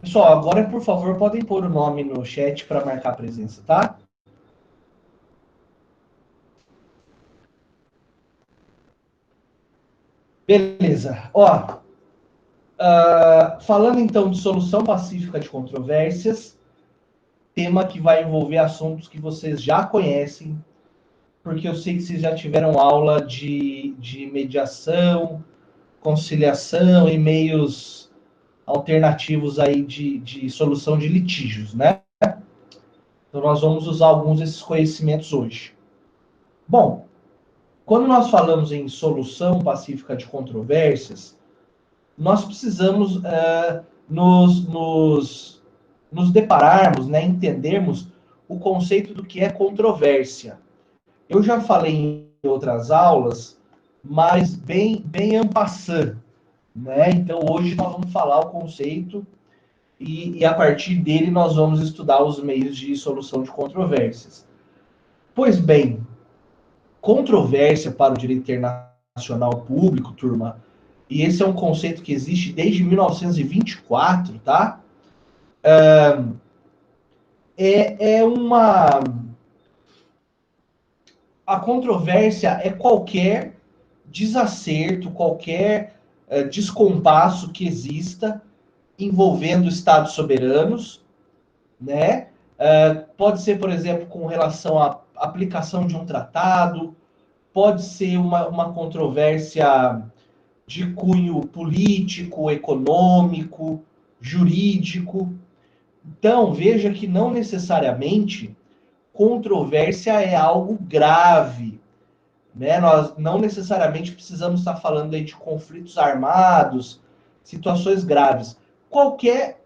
Pessoal, agora, por favor, podem pôr o nome no chat para marcar a presença, tá? Beleza. Ó, falando então de solução pacífica de controvérsias, tema que vai envolver assuntos que vocês já conhecem, porque eu sei que vocês já tiveram aula de mediação, conciliação e meios alternativos aí de solução de litígios, né? Então nós vamos usar alguns desses conhecimentos hoje. Bom, quando nós falamos em solução pacífica de controvérsias, nós precisamos nos depararmos, né, entendermos o conceito do que é controvérsia. Eu já falei em outras aulas, mas bem en passant, né? Então hoje nós vamos falar o conceito e a partir dele nós vamos estudar os meios de solução de controvérsias. Pois bem, controvérsia para o direito internacional público, turma, e esse é um conceito que existe desde 1924, tá? É uma... A controvérsia é qualquer desacerto, qualquer descompasso que exista envolvendo estados soberanos, né? Pode ser, por exemplo, com relação à aplicação de um tratado, pode ser uma controvérsia de cunho político, econômico, jurídico. Então, veja que não necessariamente controvérsia é algo grave, né? Nós não necessariamente precisamos estar falando aí de conflitos armados, situações graves. Qualquer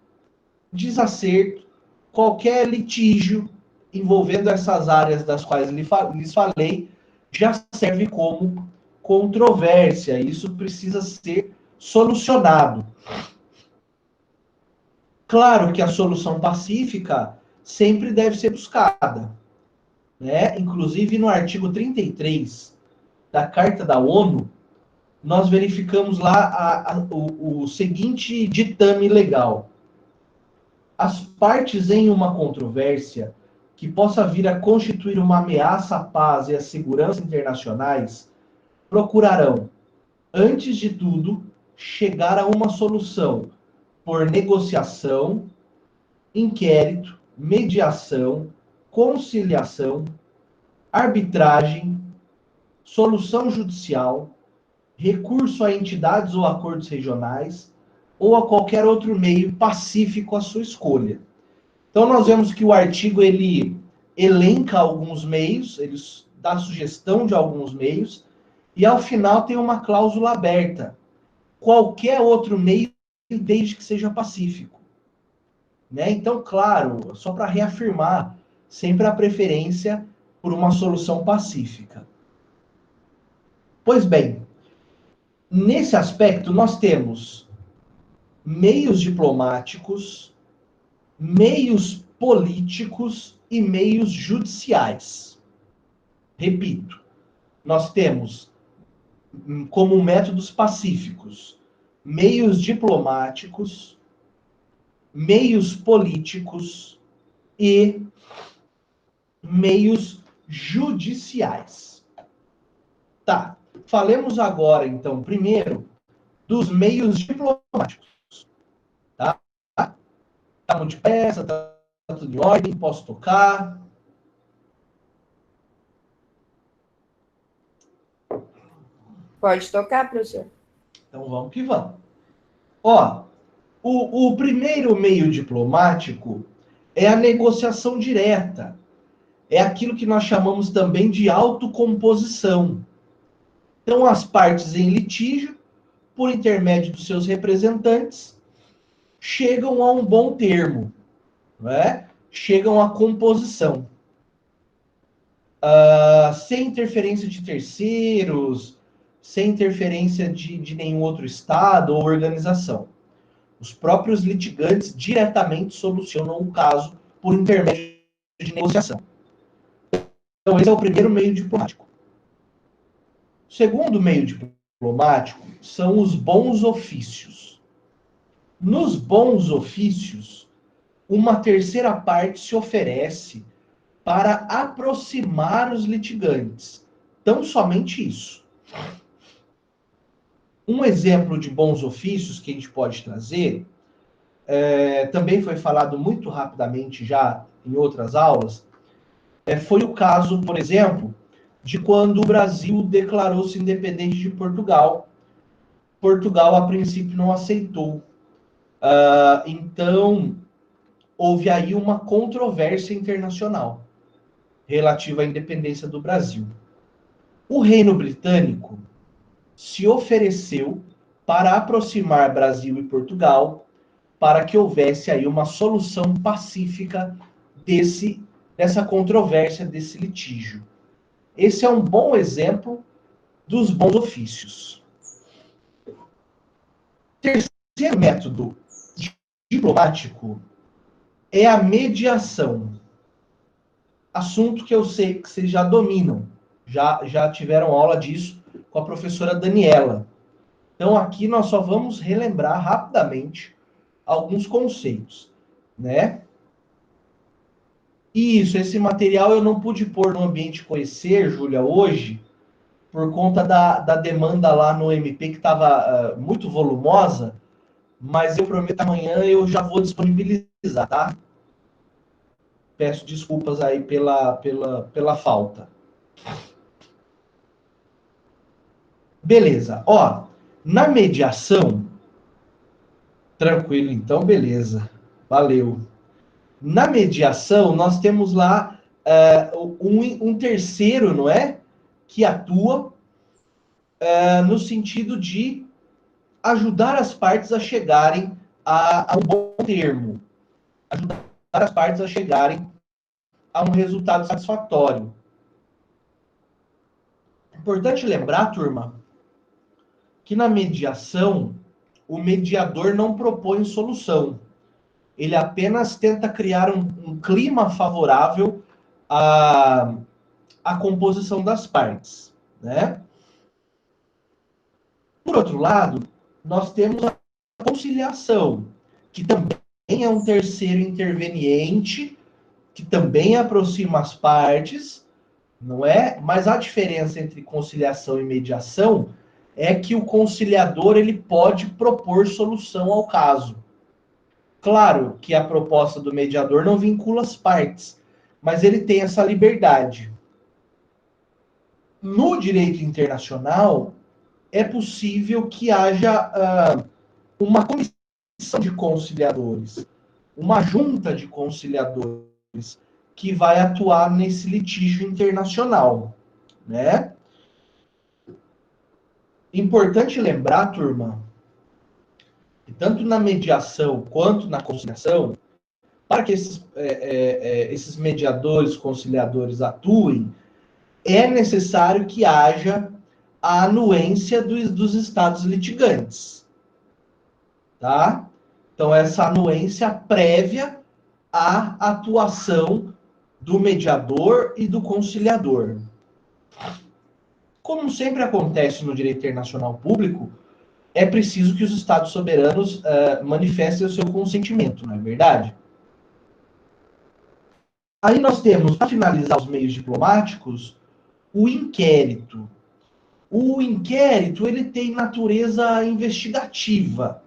desacerto, qualquer litígio envolvendo essas áreas das quais lhes falei, já serve como controvérsia. Isso precisa ser solucionado. Claro que a solução pacífica sempre deve ser buscada, né? Inclusive no artigo 33 da Carta da ONU, nós verificamos lá o seguinte ditame legal. As partes em uma controvérsia que possa vir a constituir uma ameaça à paz e à segurança internacionais procurarão, antes de tudo, chegar a uma solução por negociação, inquérito, mediação, conciliação, arbitragem, solução judicial, recurso a entidades ou acordos regionais, ou a qualquer outro meio pacífico à sua escolha. Então nós vemos que o artigo ele elenca alguns meios, ele dá sugestão de alguns meios, e ao final tem uma cláusula aberta. Qualquer outro meio, desde que seja pacífico. Né? Então, claro, só para reafirmar, sempre a preferência por uma solução pacífica. Pois bem, nesse aspecto nós temos meios diplomáticos, meios políticos e meios judiciais. Repito, nós temos como métodos pacíficos meios diplomáticos, meios políticos e meios judiciais. Tá, falemos agora, então, primeiro, dos meios diplomáticos. Tá? Tá muito de peça, tá tudo em ordem, posso tocar. Pode tocar, professor. Então vamos que vamos. Ó, o primeiro meio diplomático é a negociação direta. É aquilo que nós chamamos também de autocomposição. Então, as partes em litígio, por intermédio dos seus representantes, chegam a um bom termo, né? Chegam à composição. Sem interferência de terceiros, sem interferência de nenhum outro Estado ou organização. Os próprios litigantes diretamente solucionam o caso por intermédio de negociação. Então, esse é o primeiro meio diplomático. O segundo meio diplomático são os bons ofícios. Nos bons ofícios, uma terceira parte se oferece para aproximar os litigantes. Tão somente isso. Um exemplo de bons ofícios que a gente pode trazer, também foi falado muito rapidamente já em outras aulas, foi o caso, por exemplo, de quando o Brasil declarou-se independente de Portugal. Portugal, a princípio, não aceitou. Então, houve aí uma controvérsia internacional relativa à independência do Brasil. O Reino Britânico se ofereceu para aproximar Brasil e Portugal para que houvesse aí uma solução pacífica dessa controvérsia, desse litígio. Esse é um bom exemplo dos bons ofícios. Terceiro método diplomático é a mediação. Assunto que eu sei que vocês já dominam. Já tiveram aula disso com a professora Daniela. Então, aqui nós só vamos relembrar rapidamente alguns conceitos, né? Isso, esse material eu não pude pôr no Ambiente Conhecer, Júlia, hoje, por conta da demanda lá no MP, que estava muito volumosa, mas eu prometo amanhã eu já vou disponibilizar, tá? Peço desculpas aí pela falta. Beleza. Ó, na mediação, tranquilo, então, beleza. Valeu. Na mediação, nós temos lá um terceiro, não é? Que atua no sentido de ajudar as partes a chegarem a um bom termo. Ajudar as partes a chegarem a um resultado satisfatório. Importante lembrar, turma, que na mediação, o mediador não propõe solução. Ele apenas tenta criar um clima favorável à composição das partes, né? Por outro lado, nós temos a conciliação, que também é um terceiro interveniente, que também aproxima as partes, não é? Mas a diferença entre conciliação e mediação é que o conciliador ele pode propor solução ao caso. Claro que a proposta do mediador não vincula as partes, mas ele tem essa liberdade. No direito internacional, é possível que haja uma comissão de conciliadores, uma junta de conciliadores que vai atuar nesse litígio internacional, né? Importante lembrar, turma, que tanto na mediação quanto na conciliação, para que esses mediadores, conciliadores atuem, é necessário que haja a anuência dos estados litigantes, tá? Então, essa anuência prévia à atuação do mediador e do conciliador. Como sempre acontece no direito internacional público, é preciso que os estados soberanos manifestem o seu consentimento, não é verdade? Aí nós temos, para finalizar os meios diplomáticos, o inquérito. O inquérito ele tem natureza investigativa,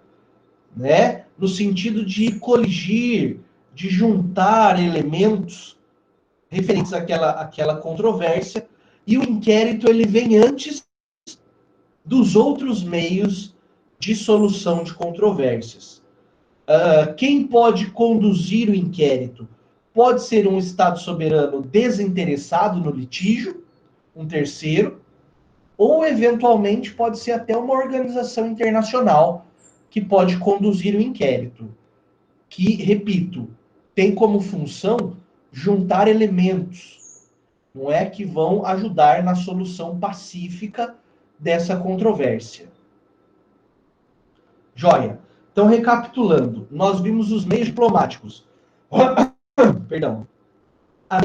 né? No sentido de coligir, de juntar elementos referentes àquela controvérsia, e o inquérito ele vem antes dos outros meios de solução de controvérsias. Quem pode conduzir o inquérito? Pode ser um Estado soberano desinteressado no litígio, um terceiro, ou eventualmente pode ser até uma organização internacional que pode conduzir o inquérito, que, repito, tem como função juntar elementos, não é, que vão ajudar na solução pacífica dessa controvérsia. Joia. Então, recapitulando, nós vimos os meios diplomáticos. Perdão. A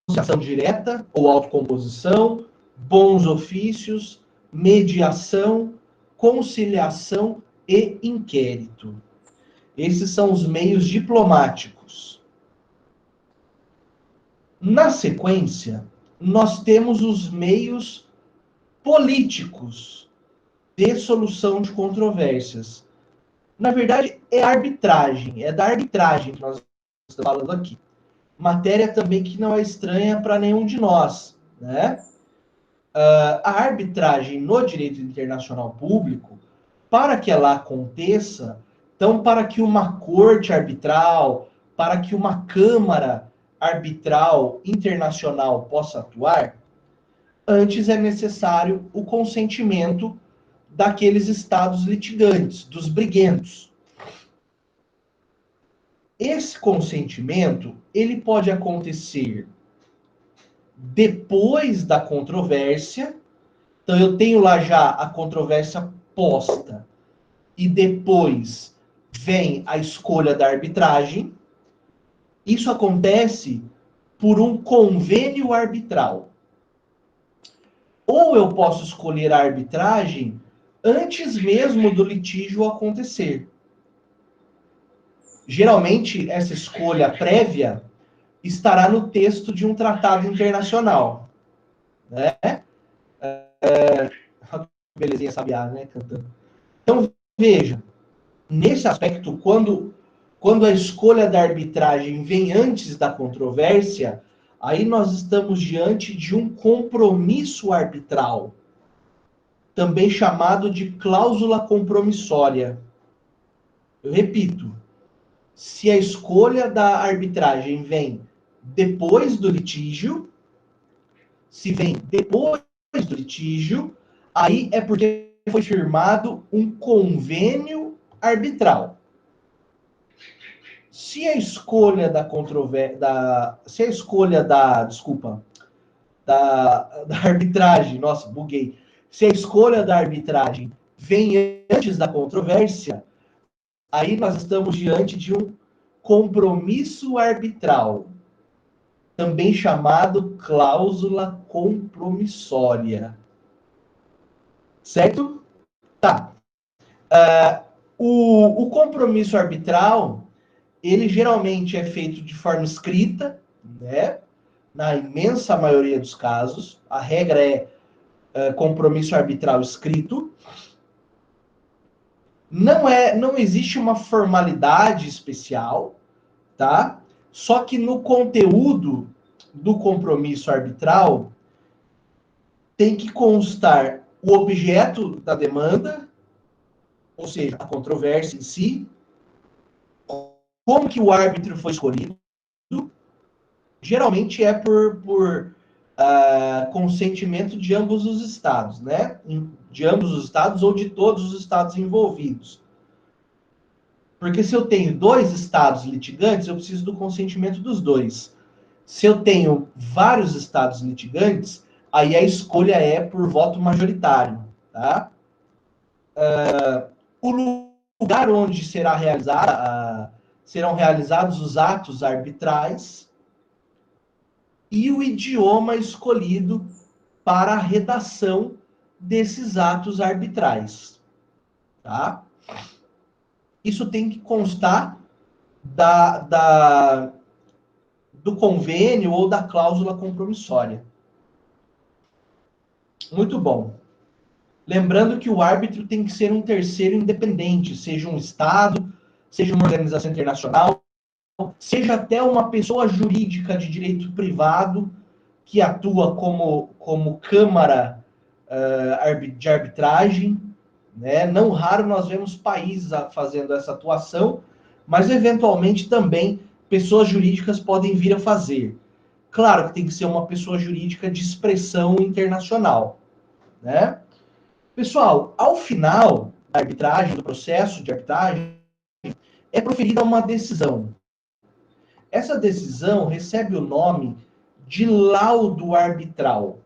negociação direta ou autocomposição, bons ofícios, mediação, conciliação e inquérito. Esses são os meios diplomáticos. Na sequência, nós temos os meios políticos de solução de controvérsias. Na verdade, é arbitragem, é da arbitragem que nós estamos falando aqui. Matéria também que não é estranha para nenhum de nós, né? A arbitragem no direito internacional público, para que ela aconteça, então, para que uma corte arbitral, para que uma câmara arbitral internacional possa atuar, antes é necessário o consentimento daqueles estados litigantes, dos briguentos. Esse consentimento, ele pode acontecer depois da controvérsia. Então, eu tenho lá já a controvérsia posta e depois vem a escolha da arbitragem. Isso acontece por um convênio arbitral. Ou eu posso escolher a arbitragem antes mesmo do litígio acontecer. Geralmente, essa escolha prévia estará no texto de um tratado internacional, né? Belezinha sabiá, né? Cantando. Então, veja, nesse aspecto, quando a escolha da arbitragem vem antes da controvérsia, aí nós estamos diante de um compromisso arbitral, também chamado de cláusula compromissória. Eu repito, se a escolha da arbitragem vem depois do litígio, se vem depois do litígio, aí é porque foi firmado um convênio arbitral. Se a escolha da controvérsia, se a escolha da arbitragem, nossa, buguei. Se a escolha da arbitragem vem antes da controvérsia, aí nós estamos diante de um compromisso arbitral, também chamado cláusula compromissória. Certo? Tá. O compromisso arbitral, ele geralmente é feito de forma escrita, né? Na imensa maioria dos casos. A regra é compromisso arbitral escrito. Não existe uma formalidade especial, tá? Só que no conteúdo do compromisso arbitral tem que constar o objeto da demanda, ou seja, a controvérsia em si, como que o árbitro foi escolhido, geralmente é por consentimento de ambos os estados, né? De ambos os estados ou de todos os estados envolvidos. Porque se eu tenho dois estados litigantes, eu preciso do consentimento dos dois. Se eu tenho vários estados litigantes, aí a escolha é por voto majoritário, tá? O lugar onde serão realizados os atos arbitrais e o idioma escolhido para a redação desses atos arbitrais, tá? Isso tem que constar do convênio ou da cláusula compromissória. Muito bom. Lembrando que o árbitro tem que ser um terceiro independente, seja um Estado, seja uma organização internacional, seja até uma pessoa jurídica de direito privado que atua como câmara de arbitragem, né? Não raro nós vemos países fazendo essa atuação, mas eventualmente também pessoas jurídicas podem vir a fazer. Claro que tem que ser uma pessoa jurídica de expressão internacional, né? Pessoal, ao final da arbitragem, do processo de arbitragem, é proferida uma decisão. Essa decisão recebe o nome de laudo arbitral.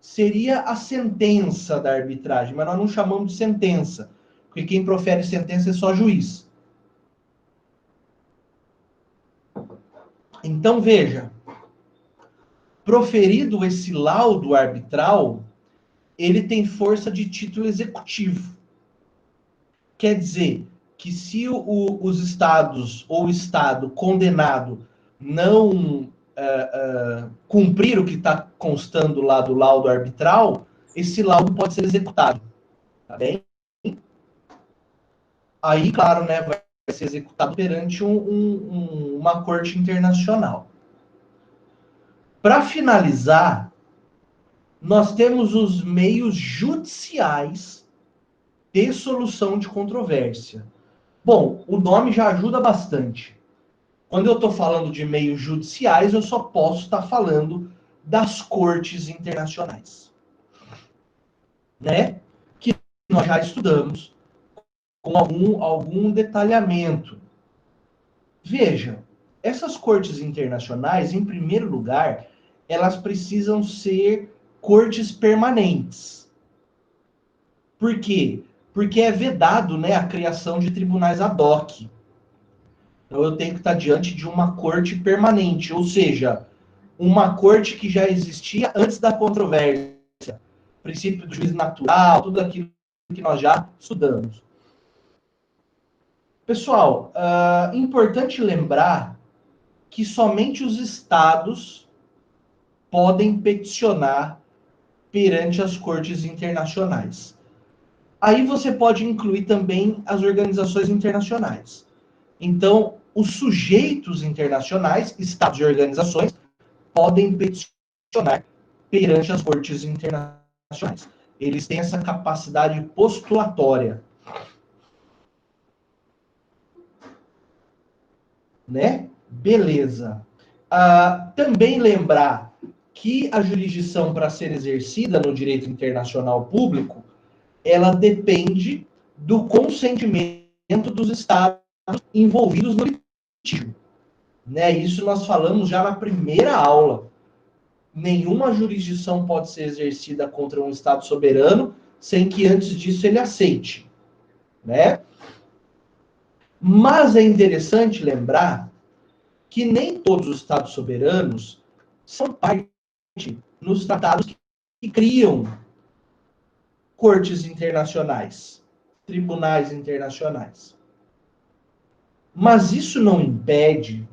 Seria a sentença da arbitragem, mas nós não chamamos de sentença, porque quem profere sentença é só juiz. Então, veja, proferido esse laudo arbitral, ele tem força de título executivo. Quer dizer que se os estados ou o estado condenado não cumprir o que está constando lá do laudo arbitral, esse laudo pode ser executado. Tá bem? Aí, claro, né, vai ser executado perante uma corte internacional. Para finalizar, nós temos os meios judiciais de solução de controvérsia. Bom, o nome já ajuda bastante. Quando eu estou falando de meios judiciais, eu só posso estar falando das cortes internacionais, né? Que nós já estudamos com algum detalhamento. Veja, essas cortes internacionais, em primeiro lugar, elas precisam ser cortes permanentes. Por quê? Porque é vedado, né, a criação de tribunais ad hoc. Então eu tenho que estar diante de uma corte permanente, ou seja, uma corte que já existia antes da controvérsia. Princípio do juízo natural, tudo aquilo que nós já estudamos. Pessoal, importante lembrar que somente os estados podem peticionar perante as cortes internacionais. Aí você pode incluir também as organizações internacionais. Então, os sujeitos internacionais, estados e organizações, podem peticionar perante as cortes internacionais. Eles têm essa capacidade postulatória. Né? Beleza. Também lembrar que a jurisdição, para ser exercida no direito internacional público, ela depende do consentimento dos estados envolvidos no litígio. Né? Isso nós falamos já na primeira aula. Nenhuma jurisdição pode ser exercida contra um estado soberano sem que antes disso ele aceite. Né? Mas é interessante lembrar que nem todos os estados soberanos são parte nos tratados que criam cortes internacionais, tribunais internacionais. Mas isso não impede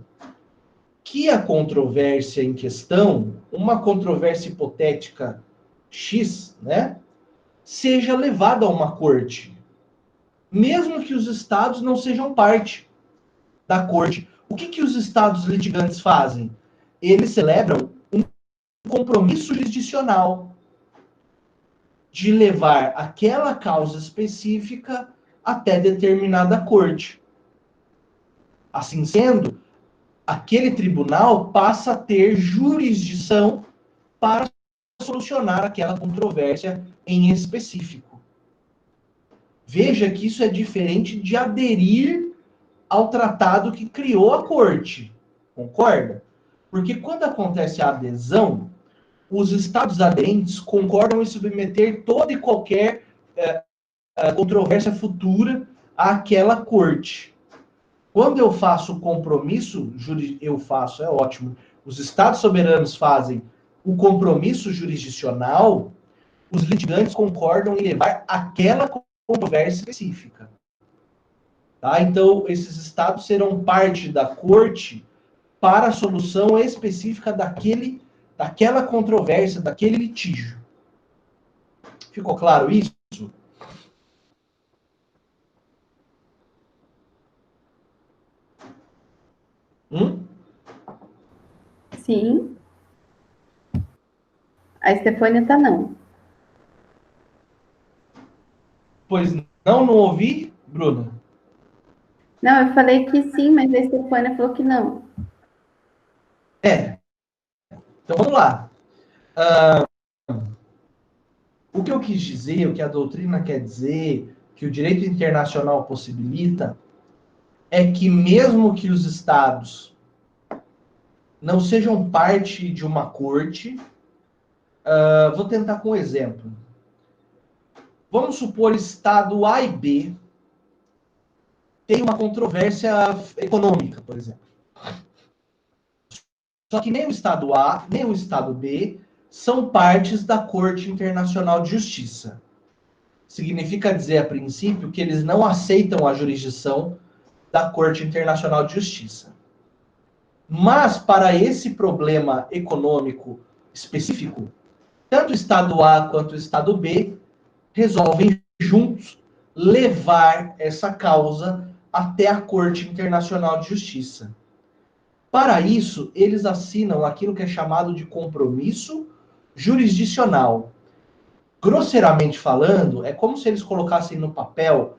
que a controvérsia em questão, uma controvérsia hipotética X, né, seja levada a uma corte, mesmo que os estados não sejam parte da corte. O que os estados litigantes fazem? Eles celebram um compromisso jurisdicional de levar aquela causa específica até determinada corte. Assim sendo, aquele tribunal passa a ter jurisdição para solucionar aquela controvérsia em específico. Veja que isso é diferente de aderir ao tratado que criou a corte. Concorda? Porque quando acontece a adesão, os estados aderentes concordam em submeter toda e qualquer controvérsia futura àquela corte. Quando eu faço o compromisso, é ótimo, os estados soberanos fazem o compromisso jurisdicional, os litigantes concordam em levar aquela controvérsia específica. Tá? Então, esses estados serão parte da corte para a solução específica daquela controvérsia, daquele litígio. Ficou claro isso? Sim. A Estefânia tá não. Pois não ouvi, Bruna? Não, eu falei que sim, mas a Estefânia falou que não. Então vamos lá. O que eu quis dizer, o que a doutrina quer dizer, que o direito internacional possibilita, é que mesmo que os estados não sejam parte de uma corte, vou tentar com um exemplo. Vamos supor estado A e B tem uma controvérsia econômica, por exemplo. Só que nem o estado A, nem o estado B são partes da Corte Internacional de Justiça. significa dizer, a princípio, que eles não aceitam a jurisdição da Corte Internacional de Justiça. Mas, para esse problema econômico específico, tanto o Estado A quanto o Estado B resolvem juntos levar essa causa até a Corte Internacional de Justiça. Para isso, eles assinam aquilo que é chamado de compromisso jurisdicional. Grosseiramente falando, é como se eles colocassem no papel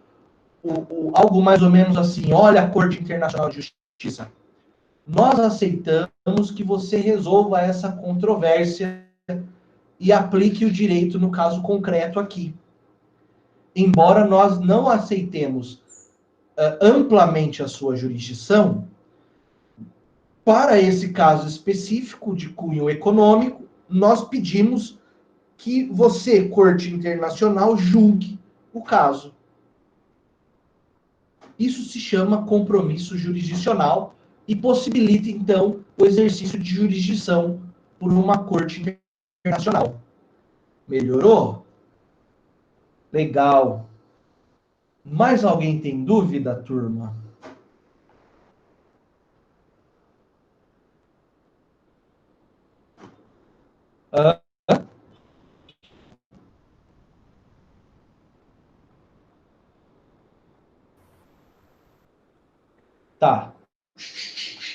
algo mais ou menos assim: olha, a Corte Internacional de Justiça, nós aceitamos que você resolva essa controvérsia e aplique o direito no caso concreto aqui. Embora nós não aceitemos amplamente a sua jurisdição, para esse caso específico de cunho econômico, nós pedimos que você, Corte Internacional, julgue o caso. Isso se chama compromisso jurisdicional e possibilita, então, o exercício de jurisdição por uma Corte Internacional. Melhorou? Legal. Mais alguém tem dúvida, turma? Tá.